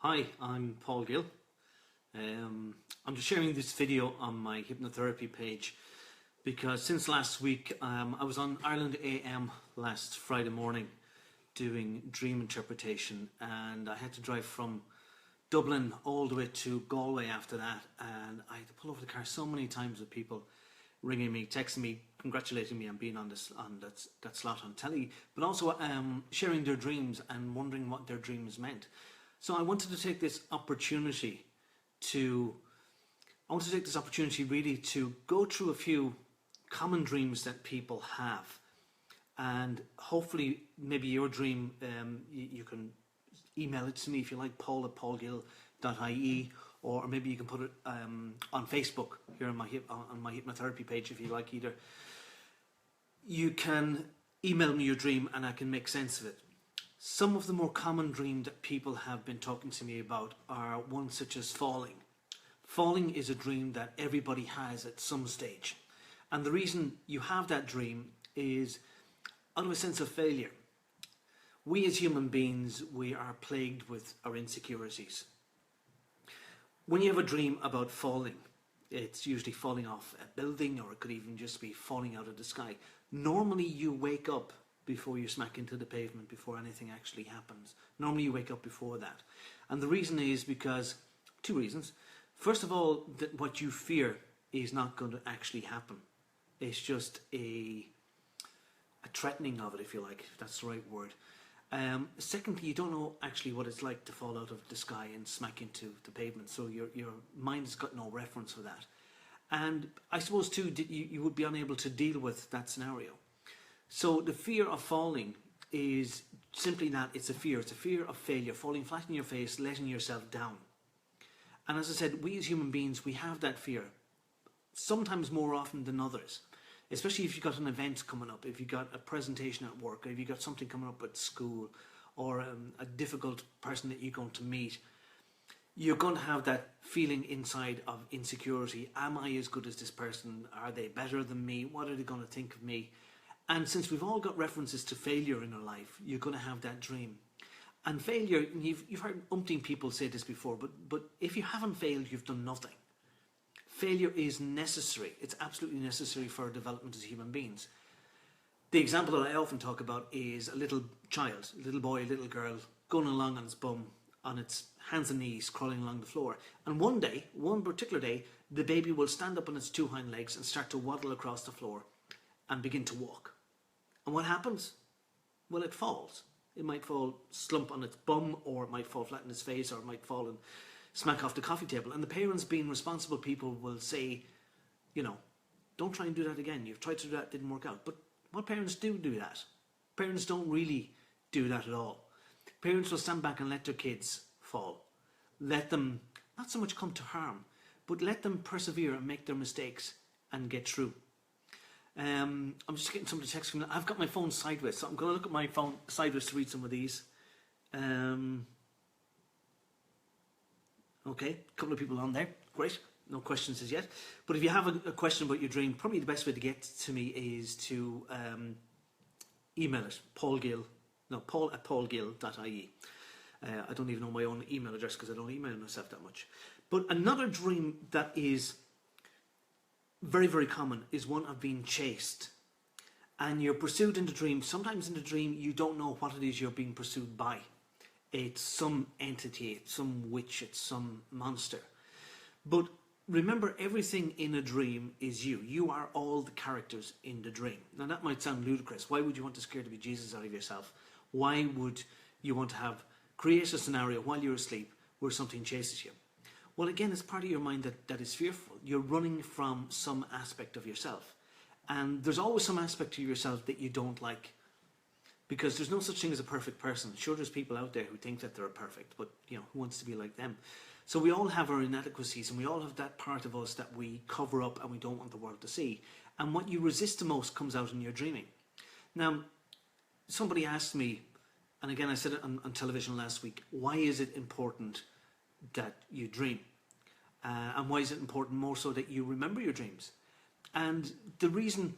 Hi, I'm Paul Gill. I'm just sharing this video on my hypnotherapy page because since last week I was on Ireland AM last Friday morning doing dream interpretation, and I had to drive from Dublin all the way to Galway after that, and I had to pull over the car so many times with people ringing me, texting me, congratulating me on being on that slot on telly, but also sharing their dreams and wondering what their dreams meant. So I wanted to take this opportunity really to go through a few common dreams that people have, and hopefully maybe your dream, you can email it to me if you like, paul@paulgill.ie, or maybe you can put it on Facebook here on my hypnotherapy page if you like either. You can email me your dream and I can make sense of it. Some of the more common dreams that people have been talking to me about are ones such as falling. Falling is a dream that everybody has at some stage. And the reason you have that dream is out of a sense of failure. We as human beings, we are plagued with our insecurities. When you have a dream about falling, it's usually falling off a building, or it could even just be falling out of the sky. Normally you wake up before you smack into the pavement, before anything actually happens. Normally you wake up before that. And the reason is because, two reasons. First of all, that what you fear is not going to actually happen. It's just a threatening of it, if you like, if that's the right word. Secondly, you don't know actually what it's like to fall out of the sky and smack into the pavement, so your mind has got no reference for that. And I suppose too, you would be unable to deal with that scenario. So the fear of falling is simply that, it's a fear of failure, falling flat on your face, letting yourself down. And as I said, we as human beings, we have that fear, sometimes more often than others. Especially if you've got an event coming up, if you've got a presentation at work, or if you've got something coming up at school, or a difficult person that you're going to meet, you're going to have that feeling inside of insecurity. Am I as good as this person? Are they better than me? What are they going to think of me? And since we've all got references to failure in our life, you're going to have that dream. And failure, you've heard umpteen people say this before, but if you haven't failed, you've done nothing. Failure is necessary. It's absolutely necessary for our development as human beings. The example that I often talk about is a little child, a little boy, a little girl, going along on its bum, on its hands and knees, crawling along the floor. And one particular day, the baby will stand up on its two hind legs and start to waddle across the floor and begin to walk. And what happens? Well, it falls. It might fall slump on its bum, or it might fall flat on its face, or it might fall and smack off the coffee table. And the parents, being responsible people, will say, don't try and do that again. You've tried to do that, didn't work out. But what parents do that? Parents don't really do that at all. Parents will stand back and let their kids fall. Let them not so much come to harm, but let them persevere and make their mistakes and get through. I'm just getting somebody to text me. I've got my phone sideways, so I'm going to look at my phone sideways to read some of these. Okay, a couple of people on there. Great. No questions as yet. But if you have a question about your dream, probably the best way to get to me is to email it, paul@paulgill.ie. I don't even know my own email address because I don't email myself that much. But another dream that is very, very common is one of being chased. And you're pursued in the dream. Sometimes in the dream you don't know what it is you're being pursued by. It's some entity, it's some witch, it's some monster. But remember, everything in a dream is you. You are all the characters in the dream. Now that might sound ludicrous. Why would you want to scare the bejesus out of yourself? Why would you want to create a scenario while you're asleep where something chases you? Well, again, it's part of your mind that is fearful. You're running from some aspect of yourself. And there's always some aspect of yourself that you don't like. Because there's no such thing as a perfect person. Sure, there's people out there who think that they're perfect, but who wants to be like them? So we all have our inadequacies, and we all have that part of us that we cover up and we don't want the world to see. And what you resist the most comes out in your dreaming. Now, somebody asked me, and again I said it on television last week, why is it important that you dream? And why is it important more so that you remember your dreams? And the reason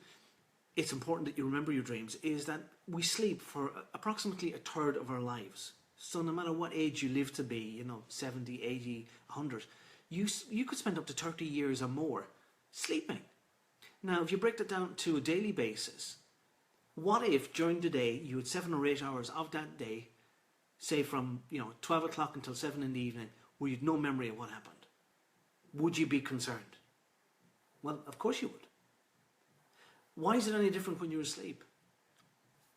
it's important that you remember your dreams is that we sleep for approximately a third of our lives. So no matter what age you live to be, 70, 80, 100, you could spend up to 30 years or more sleeping. Now, if you break that down to a daily basis, what if during the day you had 7 or 8 hours of that day, say from 12 o'clock until 7 in the evening, where you had no memory of what happened? Would you be concerned? Well, of course you would. Why is it any different when you're asleep?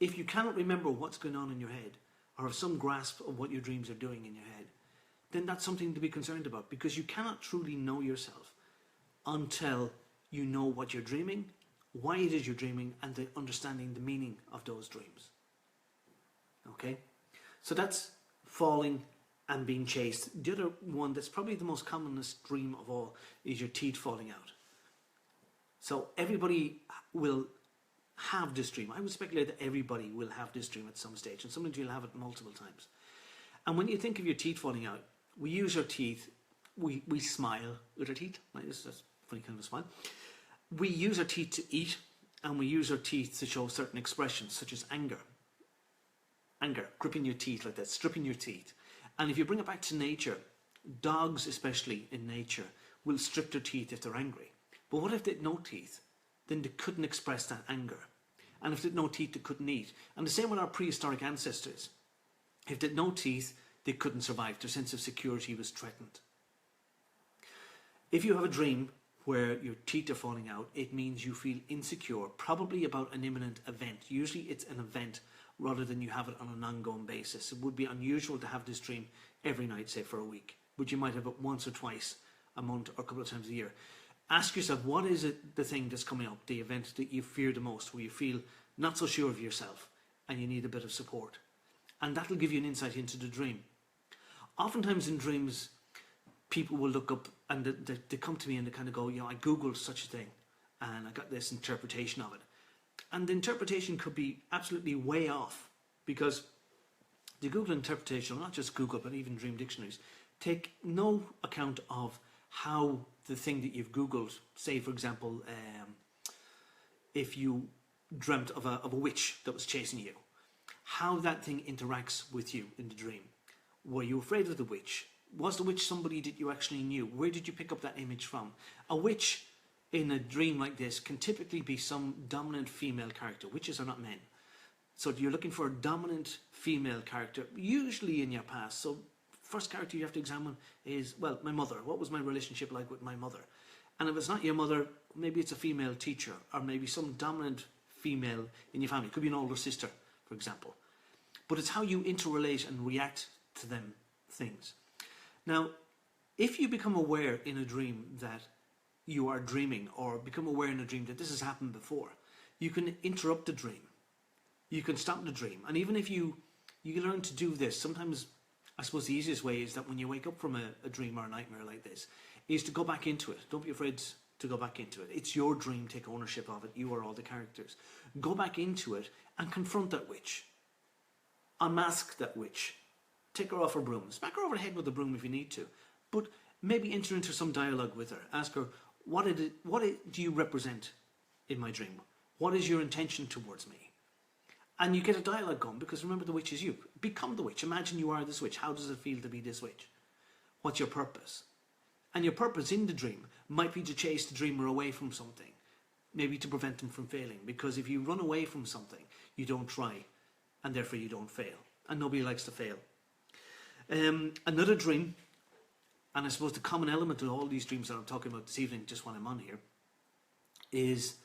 If you cannot remember what's going on in your head, or have some grasp of what your dreams are doing in your head, then that's something to be concerned about, because you cannot truly know yourself until you know what you're dreaming, why it is you're dreaming, and understanding the meaning of those dreams. Okay? So that's falling and being chased. The other one that's probably the most commonest dream of all is your teeth falling out. So everybody will have this dream. I would speculate that everybody will have this dream at some stage, and sometimes you'll have it multiple times. And when you think of your teeth falling out, we use our teeth, we smile with our teeth, like this, that's a funny kind of a smile. We use our teeth to eat, and we use our teeth to show certain expressions, such as anger. Anger, gripping your teeth like that, stripping your teeth. And if you bring it back to nature, dogs, especially in nature, will strip their teeth if they're angry. But what if they had no teeth? Then they couldn't express that anger. And if they had no teeth, they couldn't eat. And the same with our prehistoric ancestors. If they had no teeth, they couldn't survive. Their sense of security was threatened. If you have a dream where your teeth are falling out, it means you feel insecure, probably about an imminent event. Usually it's an event rather than you have it on an ongoing basis. It would be unusual to have this dream every night, say for a week, but you might have it once or twice a month or a couple of times a year. Ask yourself, what is it, the thing that's coming up, the event that you fear the most, where you feel not so sure of yourself and you need a bit of support? And that'll give you an insight into the dream. Oftentimes in dreams, people will look up and they come to me and they kind of go, I Googled such a thing and I got this interpretation of it. And the interpretation could be absolutely way off, because the Google interpretation, not just Google, but even dream dictionaries, take no account of how the thing that you've Googled, say for example, if you dreamt of a witch that was chasing you, how that thing interacts with you in the dream. Were you afraid of the witch? Was the witch somebody that you actually knew? Where did you pick up that image from? A witch in a dream like this can typically be some dominant female character. Witches are not men. So you're looking for a dominant female character, usually in your past. So first character you have to examine is, well, my mother. What was my relationship like with my mother? And if it's not your mother, maybe it's a female teacher, or maybe some dominant female in your family. It could be an older sister, for example. But it's how you interrelate and react to them things. Now, if you become aware in a dream that you are dreaming, or become aware in a dream that this has happened before, you can interrupt the dream. You can stop the dream. And even if you learn to do this, sometimes I suppose the easiest way is that when you wake up from a dream or a nightmare like this, is to go back into it. Don't be afraid to go back into it. It's your dream. Take ownership of it. You are all the characters. Go back into it and confront that witch. Unmask that witch. Take her off her broom. Smack her over the head with a broom if you need to. But maybe enter into some dialogue with her. Ask her, what do you represent in my dream? What is your intention towards me? And you get a dialogue going, because remember, the witch is you. Become the witch. Imagine you are this witch. How does it feel to be this witch? What's your purpose? And your purpose in the dream might be to chase the dreamer away from something. Maybe to prevent them from failing. Because if you run away from something, you don't try. And therefore you don't fail. And nobody likes to fail. Another dream, and I suppose the common element of all these dreams that I'm talking about this evening, just when I'm on here, is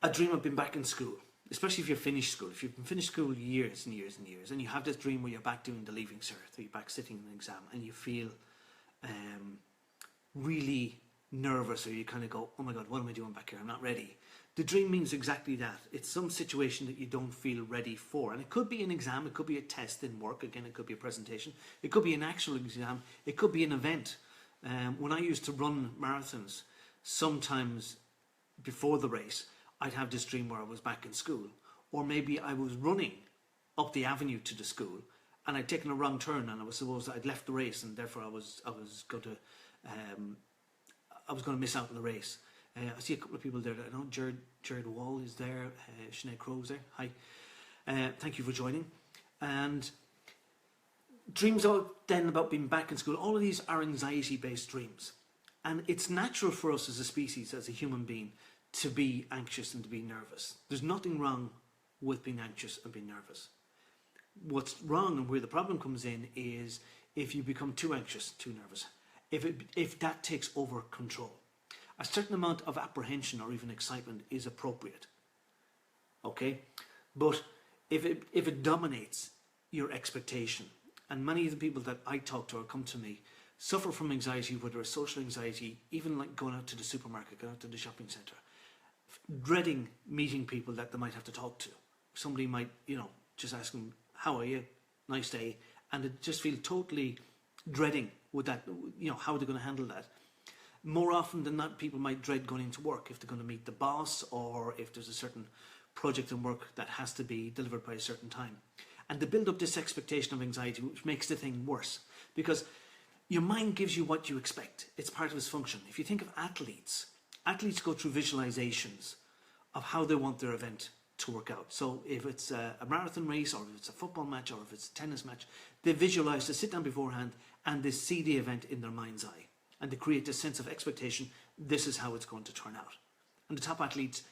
a dream of being back in school. Especially if you've finished school. If you've been finished school years and years and years, and you have this dream where you're back doing the leaving cert, or you're back sitting in an exam, and you feel really nervous, or you kind of go, oh my God, what am I doing back here? I'm not ready. The dream means exactly that. It's some situation that you don't feel ready for. And it could be an exam, it could be a test in work, again, it could be a presentation, it could be an actual exam, it could be an event. When I used to run marathons, sometimes before the race, I'd have this dream where I was back in school. Or maybe I was running up the avenue to the school and I'd taken a wrong turn, and I was supposed I'd left the race, and therefore I was going to miss out on the race. I see a couple of people there. I know Jared Wall is there. Sinead Crowe's there. Hi. Thank you for joining. And Dreams are then about being back in school. All of these are anxiety-based dreams. And it's natural for us as a species, as a human being, to be anxious and to be nervous. There's nothing wrong with being anxious and being nervous. What's wrong and where the problem comes in is if you become too anxious, too nervous, if that takes over control. A certain amount of apprehension or even excitement is appropriate, okay? But if it dominates your expectation, and many of the people that I talk to or come to me suffer from anxiety, whether it's social anxiety, even like going out to the supermarket, going out to the shopping centre, dreading meeting people that they might have to talk to. Somebody might, just ask them, how are you? Nice day. And they just feel totally dreading with that, how they're going to handle that. More often than not, people might dread going into work if they're going to meet the boss or if there's a certain project in work that has to be delivered by a certain time. And they build up this expectation of anxiety, which makes the thing worse. Because your mind gives you what you expect. It's part of its function. If you think of athletes go through visualizations of how they want their event to work out. So if it's a marathon race, or if it's a football match, or if it's a tennis match, they visualize, they sit down beforehand and they see the event in their mind's eye. And they create this sense of expectation, this is how it's going to turn out. And the top athletes,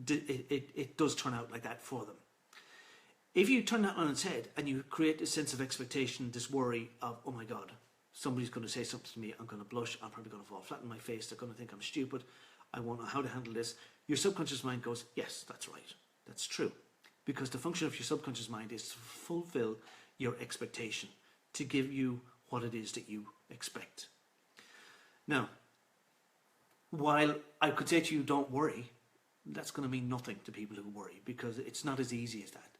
it does turn out like that for them. If you turn that on its head and you create this sense of expectation, this worry of, oh my God, somebody's going to say something to me, I'm going to blush, I'm probably going to fall flat on my face, they're going to think I'm stupid, I won't know how to handle this. Your subconscious mind goes, yes, that's right, that's true. Because the function of your subconscious mind is to fulfill your expectation, to give you what it is that you expect. Now, while I could say to you, don't worry, that's going to mean nothing to people who worry, because it's not as easy as that.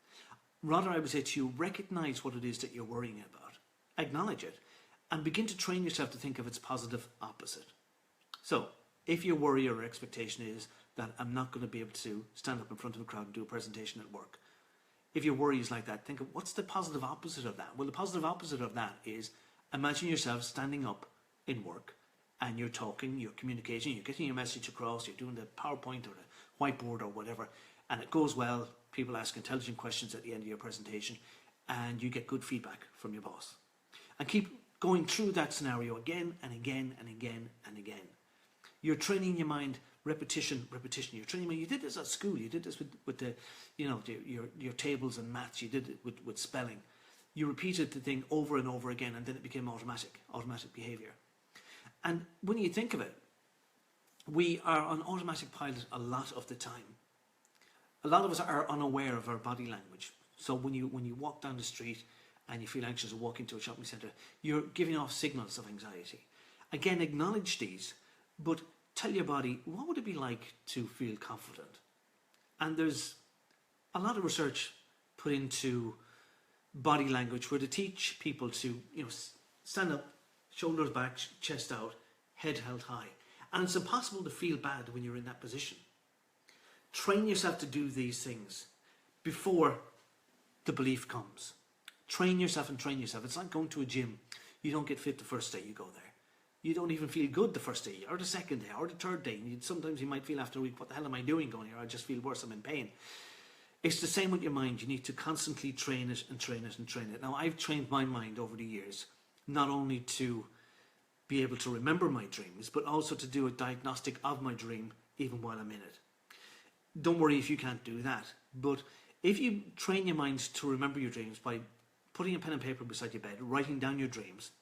Rather, I would say to you, recognize what it is that you're worrying about, acknowledge it, and begin to train yourself to think of its positive opposite. So, if your worry or expectation is that I'm not going to be able to stand up in front of a crowd and do a presentation at work, if your worry is like that, think of what's the positive opposite of that? Well, the positive opposite of that is imagine yourself standing up in work and you're talking, you're communicating, you're getting your message across, you're doing the PowerPoint or the whiteboard or whatever, and it goes well, people ask intelligent questions at the end of your presentation, and you get good feedback from your boss. And keep going through that scenario again and again and again and again. You're training your mind, repetition. You're training your mind. You did this at school. You did this with the, your tables and maths. You did it with spelling. You repeated the thing over and over again, and then it became automatic behavior. And when you think of it, we are on automatic pilot a lot of the time. A lot of us are unaware of our body language. So when you walk down the street and you feel anxious or walk into a shopping centre, you're giving off signals of anxiety. Again, acknowledge these, but tell your body, what would it be like to feel confident? And there's a lot of research put into body language where they teach people to stand up, shoulders back, chest out, head held high. And it's impossible to feel bad when you're in that position. Train yourself to do these things before the belief comes. Train yourself and train yourself. It's like going to a gym. You don't get fit the first day you go there. You don't even feel good the first day, or the second day, or the third day. Sometimes you might feel after a week, what the hell am I doing going here? I just feel worse, I'm in pain. It's the same with your mind. You need to constantly train it and train it and train it. Now, I've trained my mind over the years, not only to be able to remember my dreams, but also to do a diagnostic of my dream even while I'm in it. Don't worry if you can't do that. But if you train your mind to remember your dreams by putting a pen and paper beside your bed, writing down your dreams,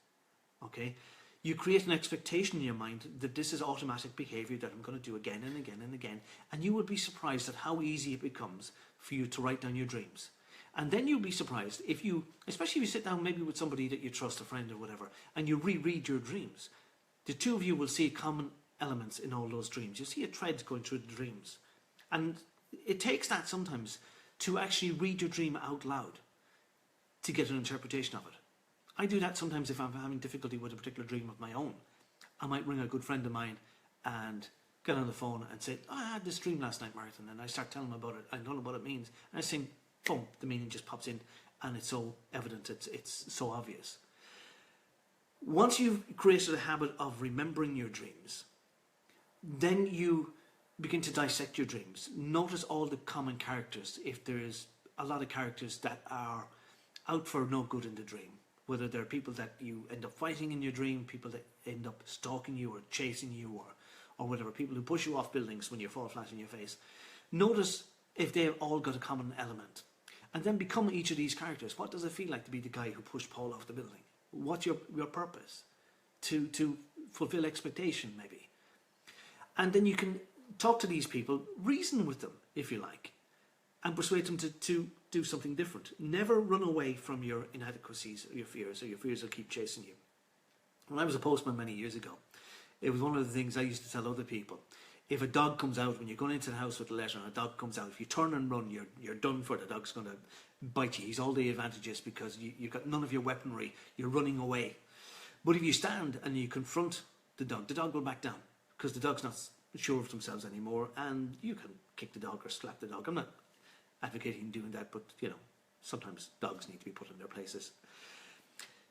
okay, you create an expectation in your mind that this is automatic behavior that I'm going to do again and again and again. And you would be surprised at how easy it becomes for you to write down your dreams. And then you'll be surprised if you, especially if you sit down maybe with somebody that you trust, a friend or whatever, and you reread your dreams. The two of you will see common elements in all those dreams. You see a thread going through the dreams. And it takes that sometimes to actually read your dream out loud to get an interpretation of it. I do that sometimes if I'm having difficulty with a particular dream of my own. I might ring a good friend of mine and get on the phone and say, I had this dream last night, Martin, and I start telling him about it. I don't know what it means. And I think, boom, the meaning just pops in, and it's so evident, it's so obvious. Once you've created a habit of remembering your dreams, then you begin to dissect your dreams. Notice all the common characters. If there's a lot of characters that are out for no good in the dream, whether they're people that you end up fighting in your dream, people that end up stalking you or chasing you, or whatever, people who push you off buildings when you fall flat on your face. Notice if they've all got a common element. And then become each of these characters. What does it feel like to be the guy who pushed Paul off the building? What's your purpose? To fulfill expectation, maybe. And then you can talk to these people, reason with them, if you like, and persuade them to do something different. Never run away from your inadequacies or your fears will keep chasing you. When I was a postman many years ago, it was one of the things I used to tell other people. If a dog comes out, when you're going into the house with a letter and a dog comes out, if you turn and run, you're done for. The dog's going to bite you. He's all the advantages because you've got none of your weaponry. You're running away. But if you stand and you confront the dog will back down because the dog's not sure of themselves anymore, and you can kick the dog or slap the dog. I'm not advocating doing that, but sometimes dogs need to be put in their places.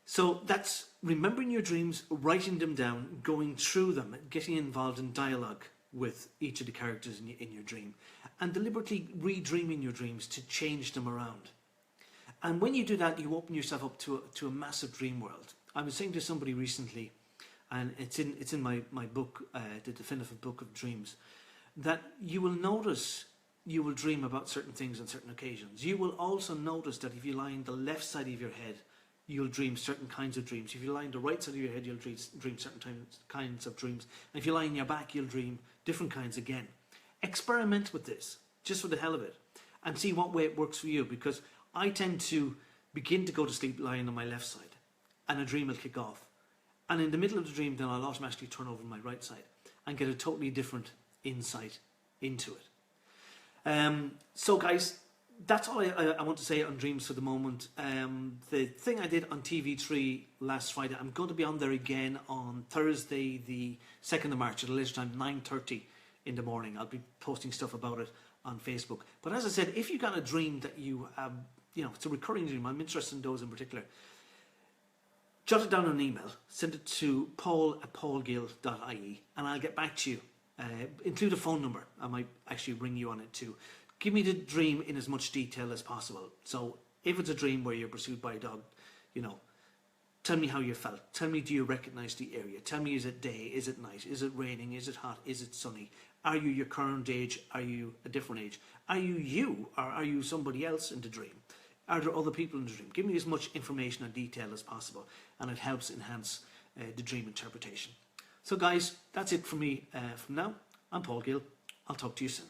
So that's remembering your dreams, writing them down, going through them, getting involved in dialogue with each of the characters in your dream, and deliberately redreaming your dreams to change them around. And when you do that, you open yourself up to a massive dream world. I was saying to somebody recently, and it's in my book, The Definitive Book of Dreams, that you will notice you will dream about certain things on certain occasions. You will also notice that if you lie on the left side of your head, you'll dream certain kinds of dreams. If you lie on the right side of your head, you'll dream certain kinds of dreams. And if you lie on your back, you'll dream different kinds again. Experiment with this, just for the hell of it, and see what way it works for you, because I tend to begin to go to sleep lying on my left side, and a dream will kick off. And in the middle of the dream, then I'll automatically turn over my right side and get a totally different insight into it. So guys, that's all I want to say on dreams for the moment. The thing I did on TV3 last Friday, I'm going to be on there again on Thursday, the 2nd of March at a later time, 9:30 in the morning. I'll be posting stuff about it on Facebook. But as I said, if you got a dream that you it's a recurring dream, I'm interested in those in particular, jot it down in an email, send it to paul@paulgill.ie, and I'll get back to you. Include a phone number. I might actually ring you on it too. Give me the dream in as much detail as possible. So if it's a dream where you're pursued by a dog, tell me how you felt. Tell me, do you recognize the area? Tell me, is it day? Is it night? Is it raining? Is it hot? Is it sunny? Are you your current age? Are you a different age? Are you or are you somebody else in the dream? Are there other people in the dream? Give me as much information and detail as possible, and it helps enhance the dream interpretation. So guys, that's it from me from now. I'm Paul Gill. I'll talk to you soon.